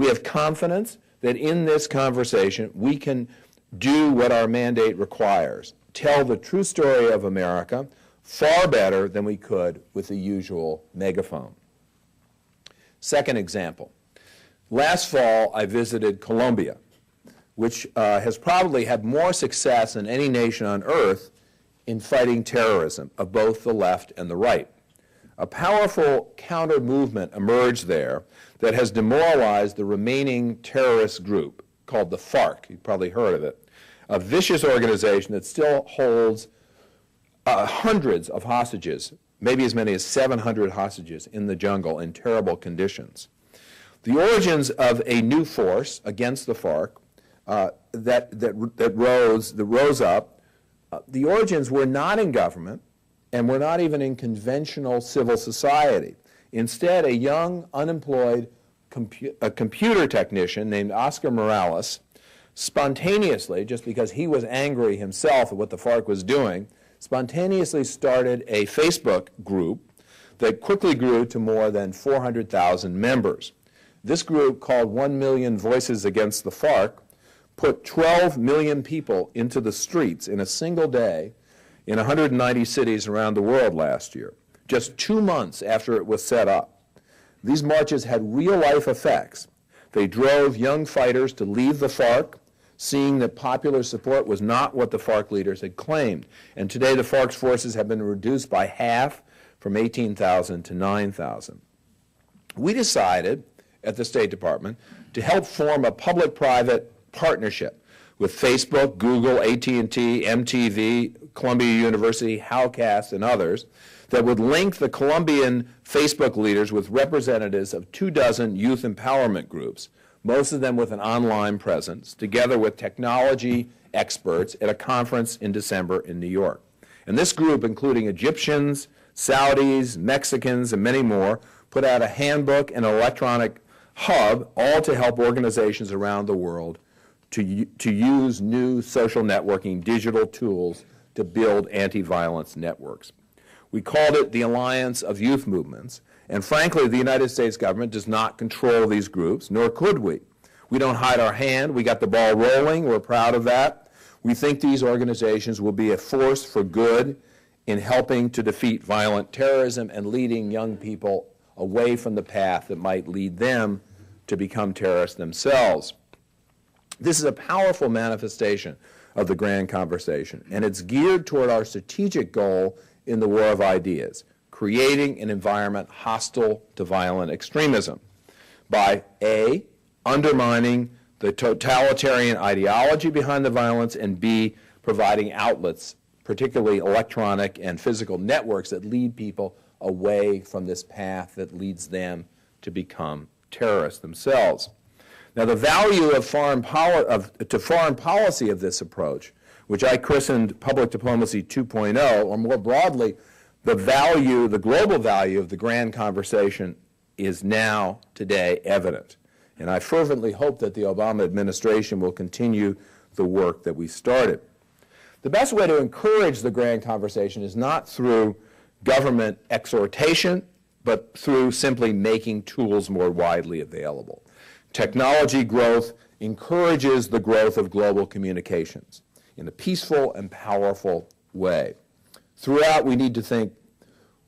We have confidence that in this conversation we can do what our mandate requires, tell the true story of America far better than we could with the usual megaphone. Second example. Last fall, I visited Colombia, which has probably had more success than any nation on earth in fighting terrorism of both the left and the right. A powerful counter-movement emerged there that has demoralized the remaining terrorist group called the FARC. You've probably heard of it. A vicious organization that still holds hundreds of hostages, maybe as many as 700 hostages in the jungle in terrible conditions. The origins of a new force against the FARC that rose up, the origins were not in government and were not even in conventional civil society. Instead, a young, unemployed computer technician named Oscar Morales spontaneously, just because he was angry himself at what the FARC was doing, spontaneously started a Facebook group that quickly grew to more than 400,000 members. This group, called 1 Million Voices Against the FARC, put 12 million people into the streets in a single day in 190 cities around the world last year, just 2 months after it was set up. These marches had real-life effects. They drove young fighters to leave the FARC, seeing that popular support was not what the FARC leaders had claimed. And today the FARC's forces have been reduced by half, from 18,000 to 9,000. We decided at the State Department to help form a public-private partnership with Facebook, Google, AT&T, MTV, Columbia University, Howcast, and others that would link the Colombian Facebook leaders with representatives of 24 youth empowerment groups, most of them with an online presence, together with technology experts at a conference in December in New York. And this group, including Egyptians, Saudis, Mexicans, and many more, put out a handbook and an electronic hub, all to help organizations around the world to use new social networking digital tools to build anti-violence networks. We called it the Alliance of Youth Movements, and frankly, the United States government does not control these groups, nor could we. We don't hide our hand. We got the ball rolling. We're proud of that. We think these organizations will be a force for good in helping to defeat violent terrorism and leading young people away from the path that might lead them to become terrorists themselves. This is a powerful manifestation of the grand conversation, and it's geared toward our strategic goal in the war of ideas, creating an environment hostile to violent extremism by A, undermining the totalitarian ideology behind the violence, and B, providing outlets, particularly electronic and physical networks that lead people away from this path that leads them to become terrorists themselves. Now, the value of foreign policy of this approach, which I christened Public Diplomacy 2.0, or more broadly, the global value of the grand conversation is now, today, evident. And I fervently hope that the Obama administration will continue the work that we started. The best way to encourage the grand conversation is not through government exhortation, but through simply making tools more widely available. Technology growth encourages the growth of global communications in a peaceful and powerful way. Throughout, we need to think,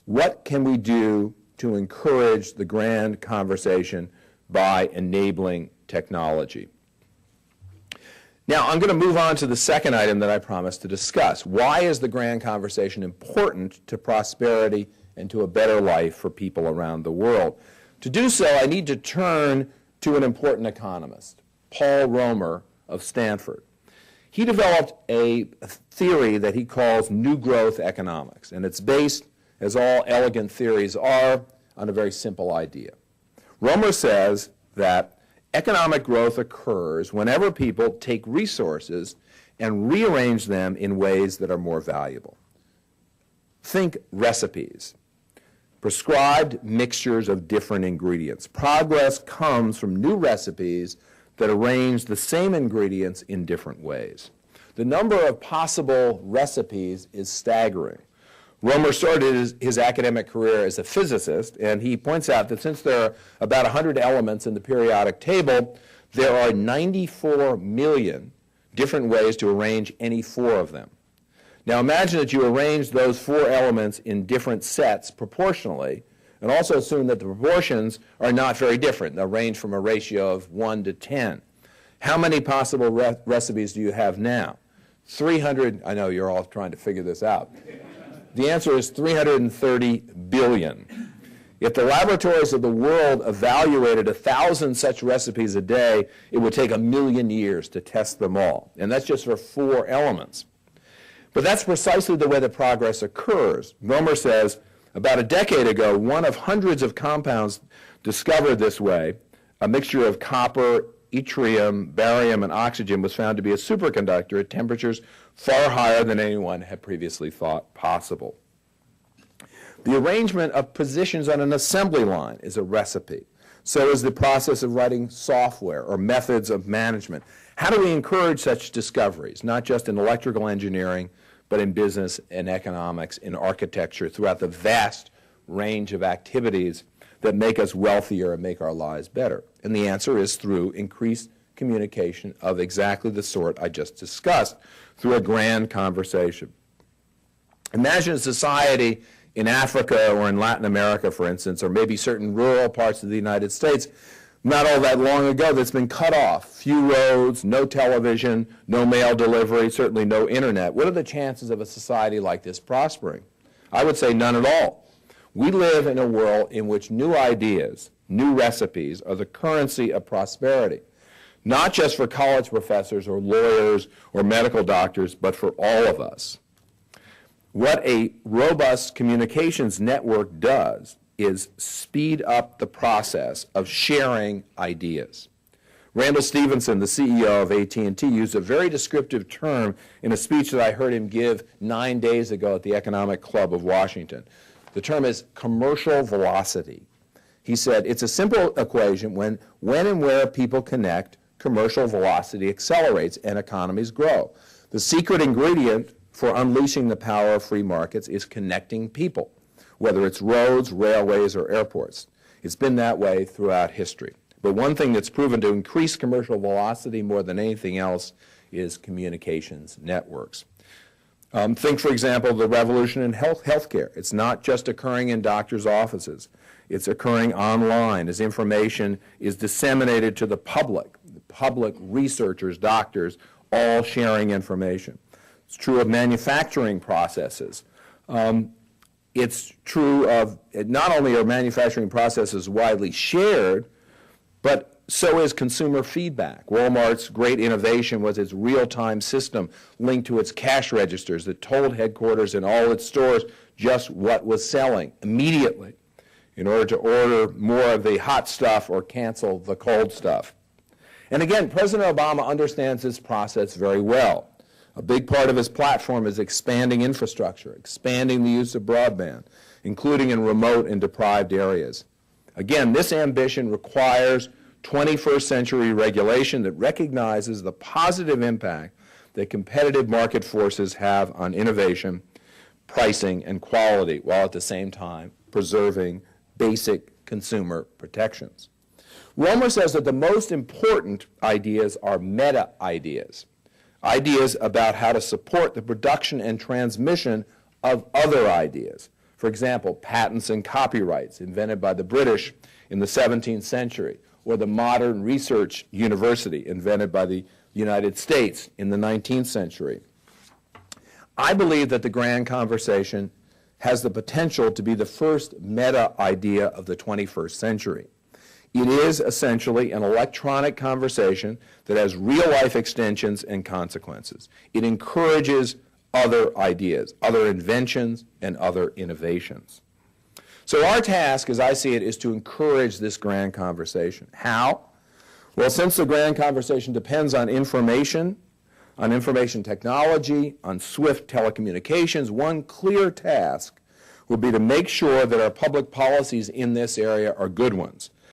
what can we do to encourage the grand conversation by enabling technology? Now, I'm going to move on to the second item that I promised to discuss. Why is the grand conversation important to prosperity and to a better life for people around the world? To do so, I need to turn to an important economist, Paul Romer of Stanford. He developed a theory that he calls New Growth Economics, and it's based, as all elegant theories are, on a very simple idea. Romer says that economic growth occurs whenever people take resources and rearrange them in ways that are more valuable. Think recipes, prescribed mixtures of different ingredients. Progress comes from new recipes that arrange the same ingredients in different ways. The number of possible recipes is staggering. Romer started his academic career as a physicist, and he points out that since there are about 100 elements in the periodic table, there are 94 million different ways to arrange any 4 of them. Now imagine that you arrange those 4 elements in different sets proportionally, and also assume that the proportions are not very different. They'll range from a ratio of 1 to 10. How many possible recipes do you have now? 300, I know you're all trying to figure this out. The answer is 330 billion. If the laboratories of the world evaluated 1,000 such recipes a day, it would take 1,000,000 years to test them all. And that's just for 4 elements. But that's precisely the way the progress occurs. Romer says, about a decade ago, one of hundreds of compounds discovered this way, a mixture of copper, yttrium, barium, and oxygen, was found to be a superconductor at temperatures far higher than anyone had previously thought possible. The arrangement of positions on an assembly line is a recipe. So is the process of writing software or methods of management. How do we encourage such discoveries, not just in electrical engineering, but in business and economics, in architecture, throughout the vast range of activities that make us wealthier and make our lives better? And the answer is through increased communication of exactly the sort I just discussed, through a grand conversation. Imagine a society in Africa or in Latin America, for instance, or maybe certain rural parts of the United States, not all that long ago, that's been cut off. Few roads, no television, no mail delivery, certainly no internet. What are the chances of a society like this prospering? I would say none at all. We live in a world in which new ideas, new recipes are the currency of prosperity, not just for college professors or lawyers or medical doctors, but for all of us. What a robust communications network does is speed up the process of sharing ideas. Randall Stephenson, the CEO of AT&T, used a very descriptive term in a speech that I heard him give 9 days ago at the Economic Club of Washington. The term is commercial velocity. He said, it's a simple equation. When and where people connect, commercial velocity accelerates and economies grow. The secret ingredient for unleashing the power of free markets is connecting people, whether it's roads, railways, or airports. It's been that way throughout history. But one thing that's proven to increase commercial velocity more than anything else is communications networks. Think, for example, the revolution in healthcare. It's not just occurring in doctors' offices. It's occurring online as information is disseminated to the public researchers, doctors, all sharing information. It's true of manufacturing processes. It's true of, not only are manufacturing processes widely shared, but so is consumer feedback. Walmart's great innovation was its real-time system linked to its cash registers that told headquarters in all its stores just what was selling immediately in order to order more of the hot stuff or cancel the cold stuff. And again, President Obama understands this process very well. A big part of his platform is expanding infrastructure, expanding the use of broadband, including in remote and deprived areas. Again, this ambition requires 21st century regulation that recognizes the positive impact that competitive market forces have on innovation, pricing, and quality, while at the same time preserving basic consumer protections. Romer says that the most important ideas are meta ideas. Ideas about how to support the production and transmission of other ideas. For example, patents and copyrights invented by the British in the 17th century, or the modern research university invented by the United States in the 19th century. I believe that the grand conversation has the potential to be the first meta idea of the 21st century. It is essentially an electronic conversation that has real-life extensions and consequences. It encourages other ideas, other inventions, and other innovations. So our task, as I see it, is to encourage this grand conversation. How? Well, since the grand conversation depends on information technology, on swift telecommunications, one clear task would be to make sure that our public policies in this area are good ones,